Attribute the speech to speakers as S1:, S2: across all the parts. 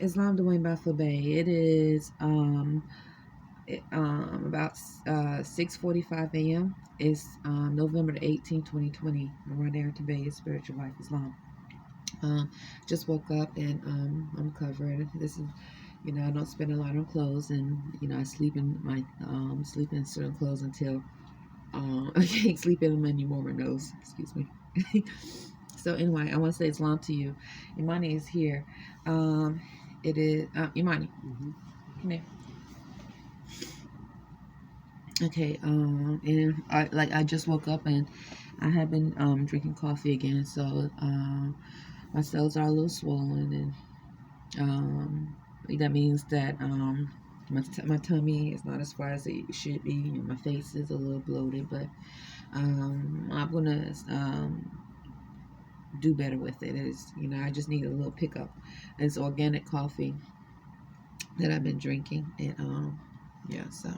S1: Islam Dwayne Buffalo Bay. It is about 6:45 a.m. It's November the 18th, 2020. I'm right Arrington-Bey, Spiritual Life Islam. Um, just woke up and I'm covered. This is, I don't spend a lot on clothes, and I sleep in certain clothes until I can't sleep in them anymore. My nose, excuse me. So anyway, I want to say Islam to you. Imani is here. Um, it is Imani. Come here. Okay. And I just woke up and I have been drinking coffee again, so my cells are a little swollen, and that means that my tummy is not as far as it should be, and my face is a little bloated, but I'm gonna do better with it. It's, I just need a little pickup. It's organic coffee that I've been drinking, and yeah, so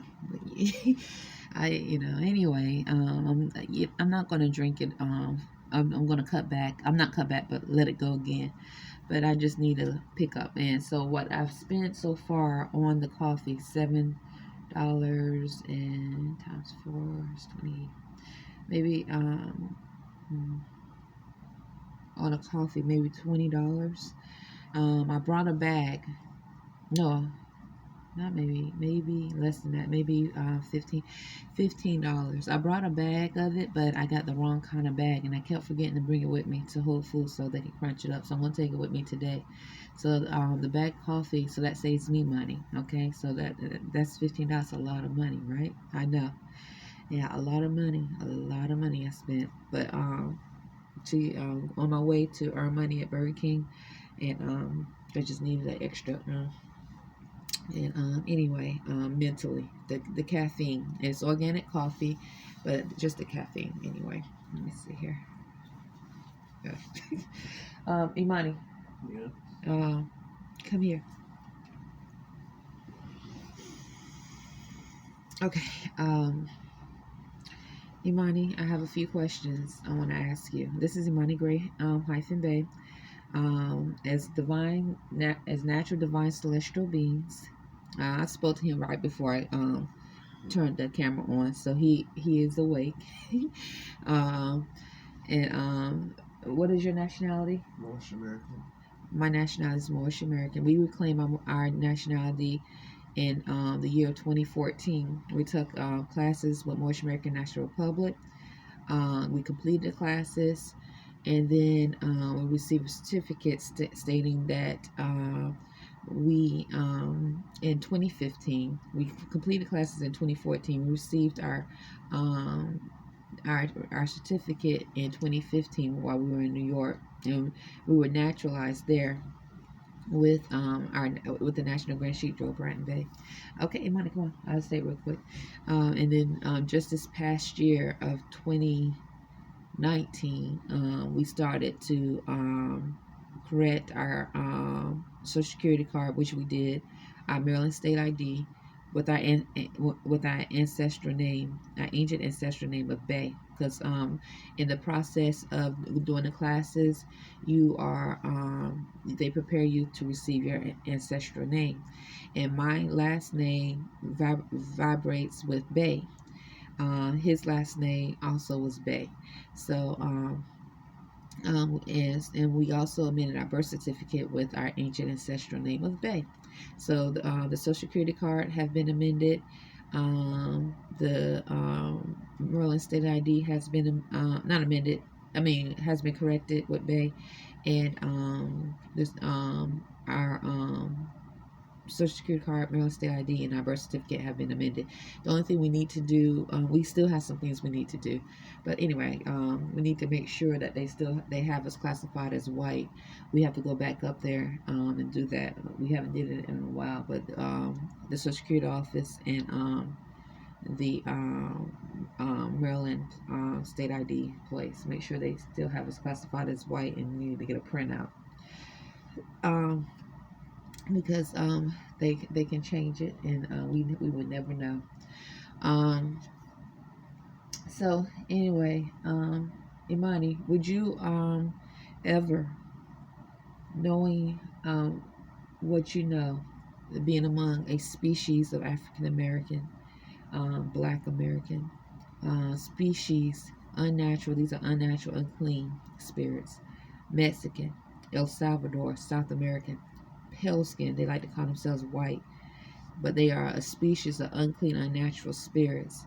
S1: anyway, I'm not gonna drink it. I'm gonna cut back. I'm not cut back, but let it go again. But I just need a pickup. And so what I've spent so far on the coffee, $7 and times 4 is 20, maybe on a coffee, maybe $20. I brought a bag. No, not maybe less than that, maybe $15. I brought a bag of it, but I got the wrong kind of bag, and I kept forgetting to bring it with me to Whole Foods so they can crunch it up. So I'm gonna take it with me today. So the bag of coffee, so that saves me money. Okay, so that's $15. A lot of money, right? I know. Yeah, a lot of money. A lot of money I spent. But to on my way to earn money at Burger King, and I just needed that extra. And anyway, mentally, the caffeine. It's organic coffee, but just the caffeine anyway. Let me see here. Imani,
S2: Yeah.
S1: come here. Okay. Imani, I have a few questions I want to ask you. This is Imani Gray, -Bey. As natural divine celestial beings. I spoke to him right before I turned the camera on, so he is awake. um, and what is your nationality?
S2: Moorish American.
S1: My nationality is Moorish American. We reclaim our nationality in the year 2014. We took classes with Moorish American National Republic. We completed the classes, and then we received certificates stating that we in 2015 we completed classes in 2014. We received um, our certificate in 2015 while we were in New York, and we were naturalized there with with the National Grand Sheep Drove Arrington-Bey. Okay, Imani, come on, I'll say it real quick. And then just this past year of 2019, we started to correct our Social Security card, which we did, our Maryland State ID, with our ancestral name, our ancient ancestral name of Bay. Because in the process of doing the classes, you are they prepare you to receive your ancestral name, and my last name vibrates with Bay. His last name also was Bay. So and we also amended our birth certificate with our ancient ancestral name of Bay. So the Social Security card have been amended. The Maryland State ID has been not amended. I mean, has been corrected with Bay, and this our Social Security card, Maryland State ID, and our birth certificate have been amended. The only thing we need to do, we still have some things we need to do, but anyway, we need to make sure that they have us classified as white. We have to go back up there and do that. We haven't did it in a while, but the Social Security office and the Maryland State ID place, make sure they still have us classified as white, and we need to get a printout. Because they can change it, and we would never know. Um, so anyway, Imani, would you ever, knowing what you know, being among a species of African American, Black American species, unnatural. These are unnatural, unclean spirits. Mexican, El Salvador, South American, pale skin. They like to call themselves white, but they are a species of unclean, unnatural spirits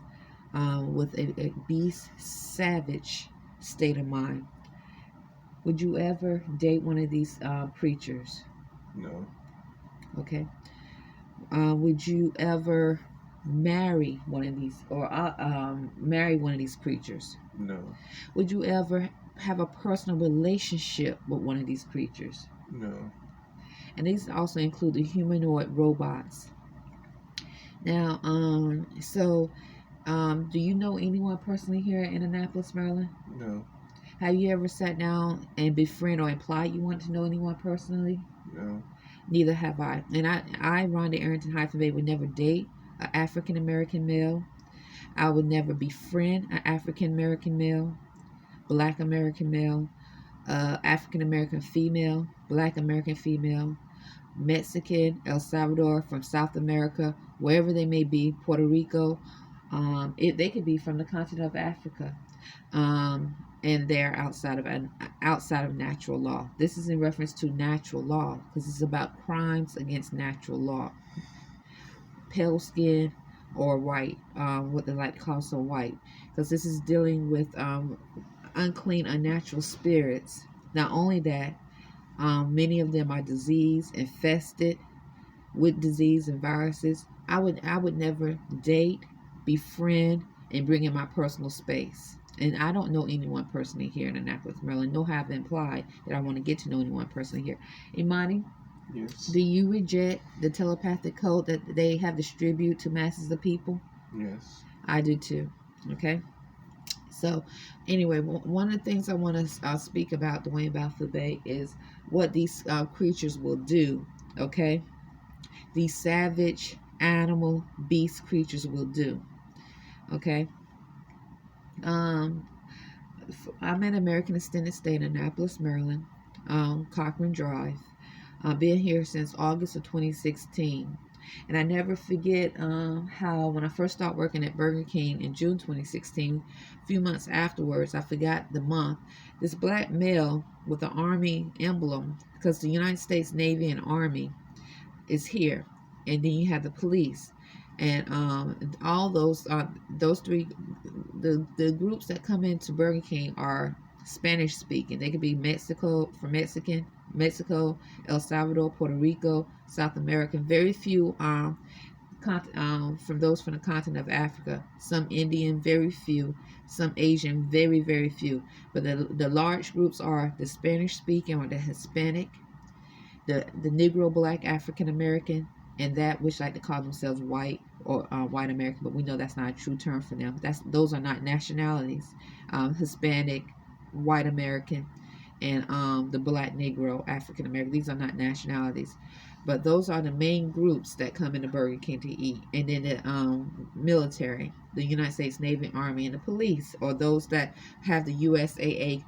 S1: with a beast, savage state of mind. Would you ever date one of these preachers?
S2: No.
S1: Okay. Would you ever marry one of these or marry one of these creatures?
S2: No.
S1: Would you ever have a personal relationship with one of these creatures?
S2: No.
S1: And these also include the humanoid robots. Now, do you know anyone personally here in Annapolis, Maryland?
S2: No.
S1: Have you ever sat down and befriend or implied you want to know anyone personally?
S2: No.
S1: Neither have I. And Rhonda Arrington-Bey, would never date an African American male. I would never befriend an African American male, Black American male, African American female, Black American female, Mexican, El Salvador, from South America, wherever they may be, Puerto Rico. They could be from the continent of Africa. And they're outside of natural law. This is in reference to natural law because it's about crimes against natural law. Pale skin or white, what they like to call so white, because this is dealing with unclean, unnatural spirits. Not only that, many of them are disease infested with disease and viruses. I would never date, befriend, and bring in my personal space. And I don't know anyone personally here in Annapolis, Maryland. No, have implied that I want to get to know anyone personally here. Imani,
S2: Yes.
S1: do you reject the telepathic code that they have distributed to masses of people?
S2: Yes.
S1: I do too. Okay. So, anyway, one of the things I want to speak about, Dwayne Bafube, is what these creatures will do. Okay. These savage animal beast creatures will do. Okay. I'm at American Extended Stay in Annapolis, Maryland, Cochran Drive. I've been here since August of 2016. And I never forget how when I first started working at Burger King in June 2016, a few months afterwards, I forgot the month, this black male with the Army emblem, because the United States Navy and Army is here. And then you have the police. And all those three, the groups that come into Burger King are Spanish speaking. They could be Mexico, El Salvador, Puerto Rico, South American. Very few from those from the continent of Africa. Some Indian, very few. Some Asian, very, very few. But the large groups are the Spanish speaking or the Hispanic, the Negro, Black, African American, and that which like to call themselves white or white American, but we know that's not a true term for them. Those are not nationalities. Hispanic, white American, and the Black, Negro, African American. These are not nationalities, but those are the main groups that come into Burger King to eat. And then the military, the United States Navy, Army, and the police, or those that have the USAA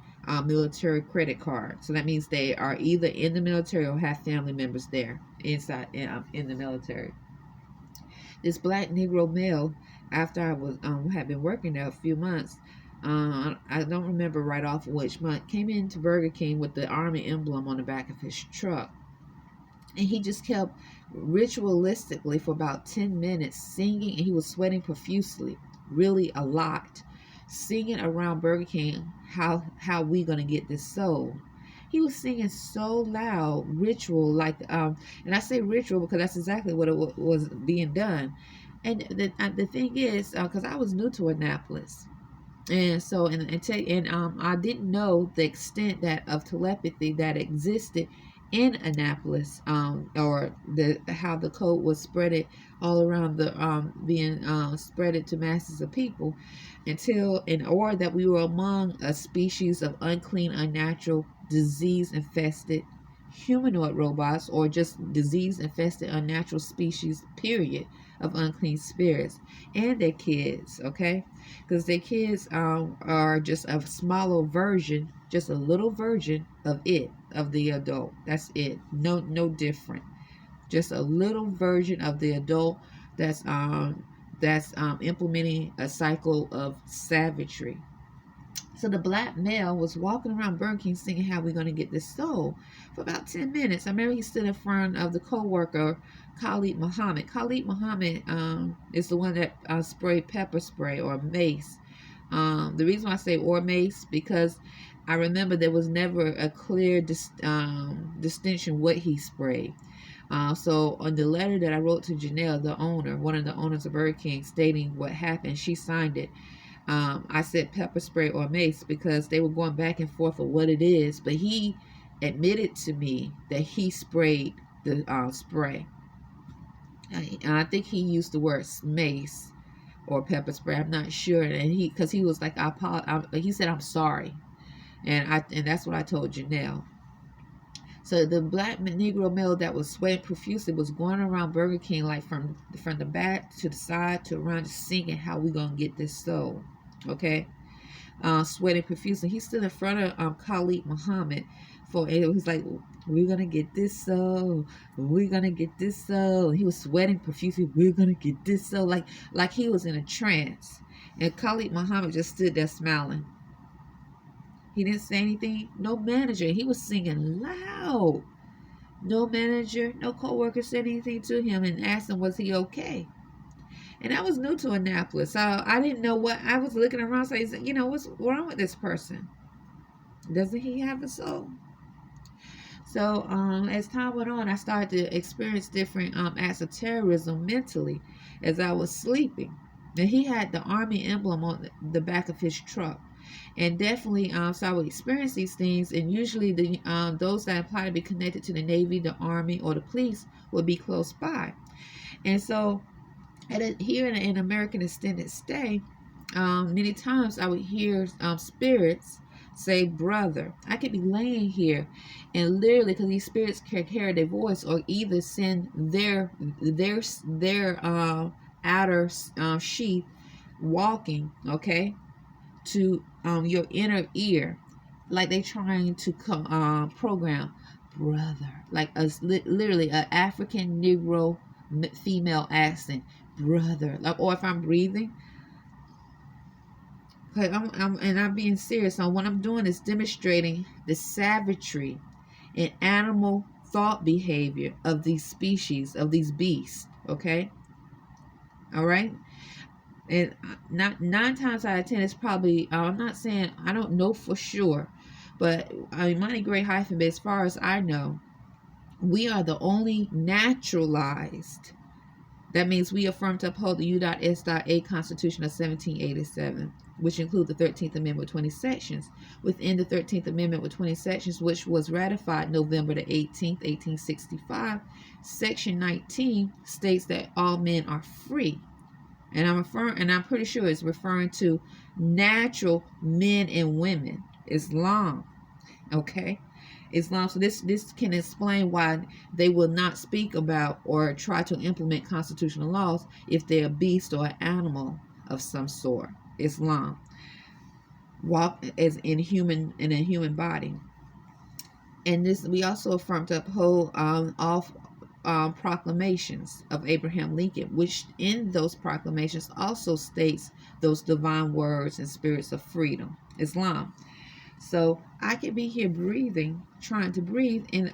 S1: military credit card. So that means they are either in the military or have family members there inside in the military. This black Negro male, after I was had been working there a few months, I don't remember right off which month, came into Burger King with the Army emblem on the back of his truck. And he just kept ritualistically for about 10 minutes singing, and he was sweating profusely, really a lot, singing around Burger King how we gonna get this sold. He was singing so loud, ritual, like and I say ritual because that's exactly what it was being done. And the thing is, because I was new to Annapolis, and so I didn't know the extent that of telepathy that existed in Annapolis, or how the code was spreaded all around the being spreaded to masses of people, or that we were among a species of unclean, unnatural, disease infested humanoid robots, or just disease infested unnatural species, period, of unclean spirits, and their kids, okay? Because their kids are just a smaller version, just a little version of the adult. That's it. No different. just a little version of the adult that's implementing a cycle of savagery. So the black male was walking around Burger King singing "How We Gonna Get This Soul" for about 10 minutes. I remember he stood in front of the co-worker, Khalid Muhammad. Khalid Muhammad is the one that sprayed pepper spray or mace. The reason why I say or mace, because I remember there was never a clear distinction what he sprayed. So on the letter that I wrote to Janelle, the owner, one of the owners of Burger King, stating what happened, she signed it. I said pepper spray or mace because they were going back and forth of what it is, but he admitted to me that he sprayed the spray. And I think he used the word mace or pepper spray. I'm not sure. And because he was like, he said, "I'm sorry," and that's what I told Janelle. So the black Negro male that was sweating profusely was going around Burger King like from the back to the side to around, singing "How We Gonna Get This Soul." Okay, sweating profusely. He stood in front of Khalid Muhammad and it was like, "We're gonna get this soul. We're gonna get this soul." He was sweating profusely. "We're gonna get this soul," like he was in a trance. And Khalid Muhammad just stood there smiling. He didn't say anything. No manager. He was singing loud. No manager, no co-worker said anything to him and asked him, was he okay? And I was new to Annapolis, so I didn't know what. I was looking around saying, what's wrong with this person? Doesn't he have a soul? So as time went on, I started to experience different acts of terrorism mentally as I was sleeping. And he had the Army emblem on the back of his truck. And definitely, so I would experience these things, and usually those that apply to be connected to the Navy, the Army, or the police would be close by. And so here in American Extended Stay, many times I would hear spirits say "brother." I could be laying here, and literally, because these spirits can carry their voice, or either send their outer sheath walking, okay, to your inner ear, like they trying to program "brother," like literally an African Negro female accent, "brother," like, or if I'm breathing. Cause I'm being serious. So what I'm doing is demonstrating the savagery and animal thought behavior of these species, of these beasts. Okay, all right. And not 9 times out of 10, it's probably. I'm not saying, I don't know for sure, but Monty Gray Hyphen, as far as I know, we are the only naturalized. That means we affirm to uphold the U.S.A. Constitution of 1787, which include the 13th Amendment with 20 sections. Within the 13th Amendment with 20 sections, which was ratified November the 18th, 1865, Section 19 states that all men are free. And I'm pretty sure it's referring to natural men and women, Islam. Okay? Islam. So this can explain why they will not speak about or try to implement constitutional laws if they're a beast or an animal of some sort. Islam. Walk as in a human body. And this, we also affirm to uphold all proclamations of Abraham Lincoln, which in those proclamations also states those divine words and spirits of freedom. Islam. So I could be here breathing, trying to breathe, and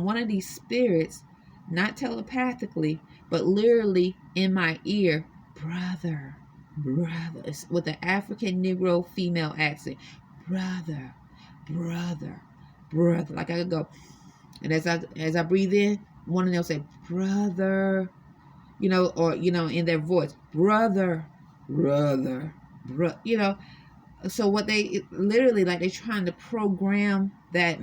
S1: one of these spirits, not telepathically, but literally in my ear, "brother, brother," with an African Negro female accent, "brother, brother, brother." Like I could go, and as I breathe in, one of them say "brother," or in their voice, "brother, brother, brother," So what they literally, like, they're trying to program a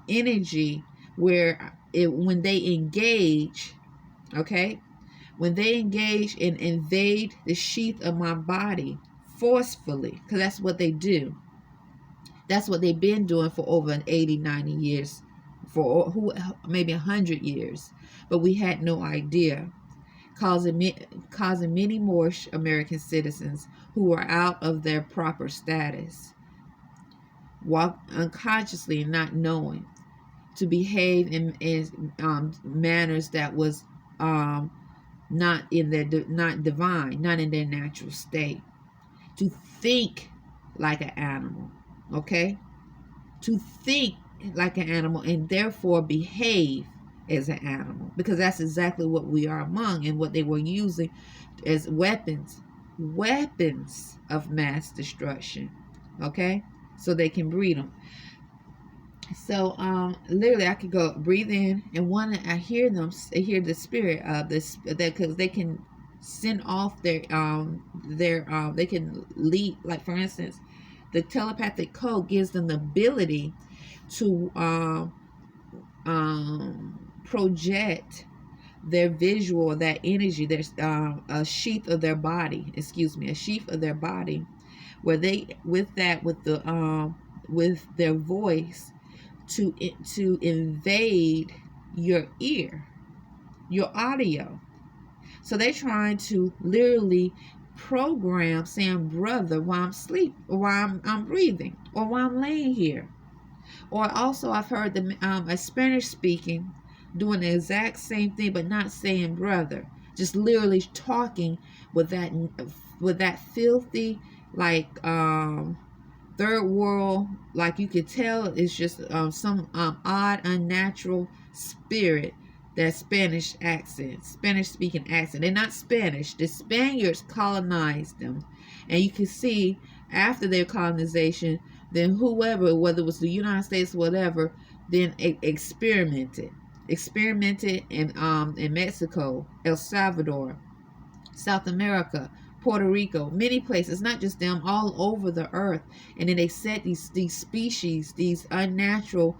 S1: energy where when they engage, okay, when they engage and invade the sheath of my body forcefully, because that's what they do. That's what they've been doing for over 80, 90 years, for maybe 100 years, but we had no idea. Causing many more American citizens who are out of their proper status, walk unconsciously and not knowing. to behave in manners that was not in their not divine, not in their natural state, to think like an animal, okay? To think like an animal and therefore behave as an animal, because that's exactly what we are among and what they were using as weapons of mass destruction, okay? So they can breed them. So literally I could go breathe in, and one I hear them, I hear the spirit of this, that because they can send off their they can lead, like for instance, the telepathic code gives them the ability to project their visual, that energy, there's a sheath of their body, a sheath of their body, where they with the with their voice to invade your ear, your audio. So they're trying to literally program saying brother while I'm asleep, or while I'm breathing, or while I'm laying here. Or also I've heard a Spanish speaking doing the exact same thing, but not saying brother, just literally talking with that filthy, like third world, like you could tell it's just some odd, unnatural spirit. That Spanish accent, Spanish speaking accent. They're not Spanish. The Spaniards colonized them, and you can see after their colonization, then whoever, whether it was the United States, whatever, then experimented in Mexico, El Salvador, South America, Puerto Rico, many places, not just them, all over the earth. And then they set these species, these unnatural,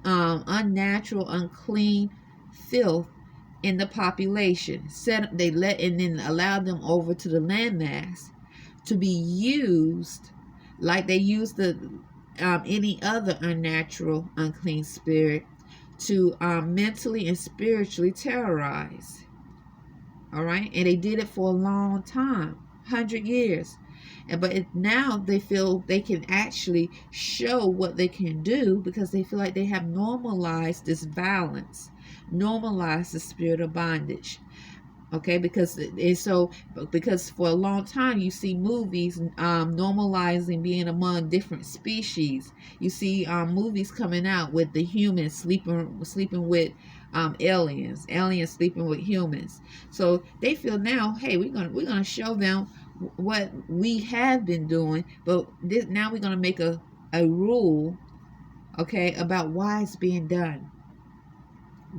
S1: unclean filth in the population. They let, and then allowed them over to the landmass to be used like they use the any other unnatural, unclean spirit to mentally and spiritually terrorize. All right, and they did it for a long time, 100 years. But now they feel they can actually show what they can do, because they feel like they have normalized this violence, normalized the spirit of bondage. Okay, because for a long time you see movies normalizing being among different species. You see movies coming out with the humans sleeping with aliens sleeping with humans. So they feel now, hey, we're gonna show them what we have been doing, but now we're gonna make a rule, okay, about why it's being done.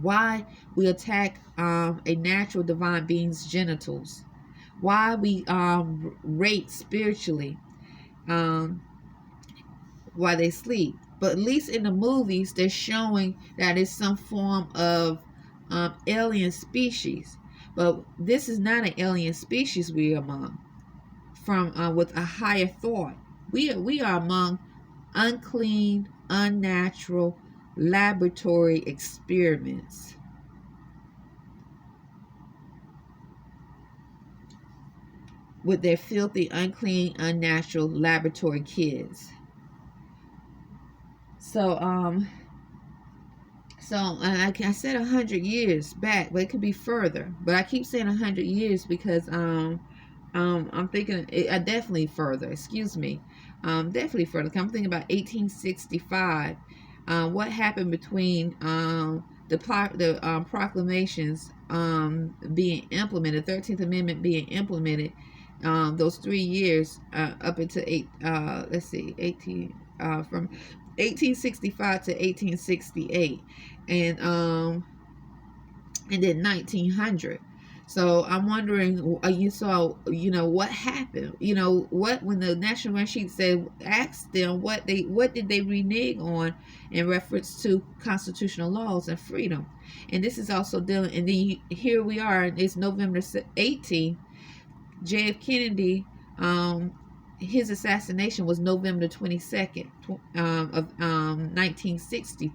S1: Why we attack a natural divine being's genitals. Why we rape spiritually while they sleep. But at least in the movies, they're showing that it's some form of alien species. But this is not an alien species we are among, from with a higher thought. We are among unclean, unnatural laboratory experiments. With their filthy, unclean, unnatural laboratory kids. So like I said 100 years back, but it could be further. But I keep saying 100 years because I'm thinking definitely further. Excuse me, definitely further. I'm thinking about 1865. What happened between the proclamations being implemented, 13th Amendment being implemented, those 3 years up into 1865 to 1868, and then 1900. So I'm wondering, you saw, what happened? What, when the National Ranch said, asked them what did they renege on in reference to constitutional laws and freedom. And this is also dealing, and then here we are, it's November 18th. J.F. Kennedy, his assassination was November 22nd of 1960.